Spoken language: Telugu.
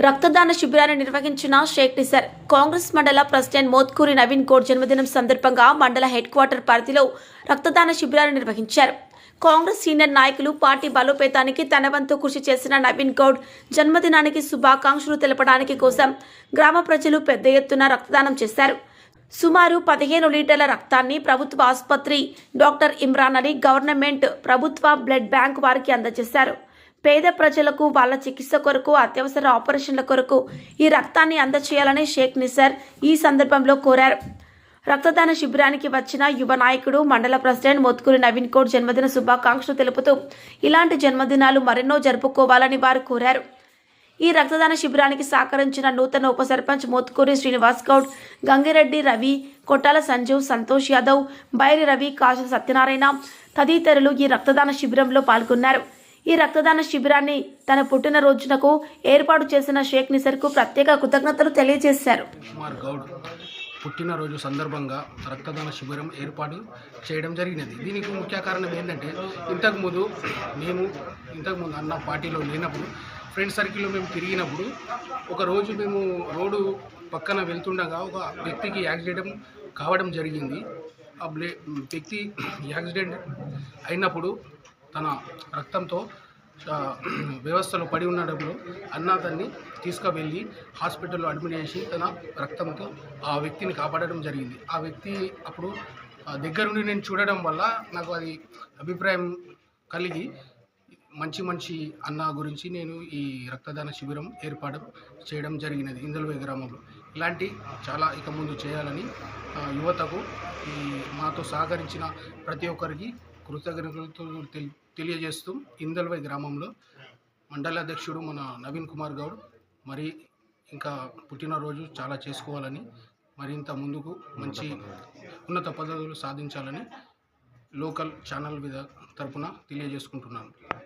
రక్తదాన శిబిరాన్ని నిర్వహించిన షేక్ నిసార్ కాంగ్రెస్ మండల ప్రెసిడెంట్ మోత్కూరి నవీన్ గౌడ్ జన్మదినం సందర్భంగా మండల హెడ్ క్వార్టర్ పరిధిలో రక్తదాన శిబిరాన్ని నిర్వహించారు. కాంగ్రెస్ సీనియర్ నాయకులు పార్టీ బలోపేతానికి తన వంతు కృషి చేసిన నవీన్ గౌడ్ జన్మదినానికి శుభాకాంక్షలు తెలపడానికి కోసం గ్రామ ప్రజలు పెద్ద ఎత్తున రక్తదానం చేశారు. సుమారు 15 లీటర్ల రక్తాన్ని ప్రభుత్వ ఆసుపత్రి డాక్టర్ ఇమ్రాన్ అలీ గవర్నమెంట్ ప్రభుత్వ బ్లడ్ బ్యాంక్ వారికి అందజేశారు. పేద ప్రజలకు వాళ్ళ చికిత్స కొరకు, అత్యవసర ఆపరేషన్ల కొరకు ఈ రక్తాన్ని అందజేయాలని షేక్ నిసార్ ఈ సందర్భంలో కోరారు. రక్తదాన శిబిరానికి వచ్చిన యువ నాయకుడు మండల ప్రెసిడెంట్ మోత్కూరి నవీన్ గౌడ్ జన్మదిన శుభాకాంక్షలు తెలుపుతూ ఇలాంటి జన్మదినాలు మరెన్నో జరుపుకోవాలని వారు కోరారు. ఈ రక్తదాన శిబిరానికి సహకరించిన నూతన ఉప సర్పంచ్ మోత్కూరి శ్రీనివాస్ గౌడ్, గంగిరెడ్డి రవి, కొట్టాల సంజీవ్, సంతోష్ యాదవ్, బైరి రవి, కాశ సత్యనారాయణ తదితరులు ఈ రక్తదాన శిబిరంలో పాల్గొన్నారు. ఈ రక్తదాన శిబిరాన్ని తన పుట్టినరోజునకు ఏర్పాటు చేసిన షేక్ నిసార్కు ప్రత్యేక కృతజ్ఞతలు తెలియజేశారు. పుట్టినరోజు సందర్భంగా రక్తదాన శిబిరం ఏర్పాటు చేయడం జరిగినది. దీనికి ముఖ్య కారణం ఏంటంటే ఇంతకుముందు అన్న పార్టీలో లేనప్పుడు ఫ్రెండ్ సర్కిల్లో మేము తిరిగినప్పుడు ఒకరోజు మేము రోడ్డు పక్కన వెళ్తుండగా ఒక వ్యక్తికి యాక్సిడెంట్ కావడం జరిగింది. ఆ వ్యక్తి యాక్సిడెంట్ అయినప్పుడు తన రక్తంతో వ్యవస్థలో పడి ఉండడంలో అన్న అతన్ని తీసుకువెళ్ళి హాస్పిటల్లో అడ్మిట్ చేసి తన రక్తంతో ఆ వ్యక్తిని కాపాడడం జరిగింది. ఆ వ్యక్తి అప్పుడు దగ్గరుండి నేను చూడడం వల్ల నాకు అది అభిప్రాయం కలిగి మంచి అన్న గురించి నేను ఈ రక్తదాన శిబిరం ఏర్పాటు చేయడం జరిగినది ఇందల్వే గ్రామంలో. ఇలాంటి చాలా ఇక ముందు చేయాలని యువతకు ఈ మాతో సహకరించిన ప్రతి ఒక్కరికి కృతజ్ఞతలు తెలియజేస్తూ ఇందల్వై గ్రామంలో మండల అధ్యక్షుడు మన నవీన్ కుమార్ గౌడ్ మరి ఇంకా పుట్టినరోజు చాలా చేసుకోవాలని, మరింత ముందుకు మంచి ఉన్నత పదవులు సాధించాలని లోకల్ ఛానల్ తరపున తెలియజేసుకుంటున్నాను.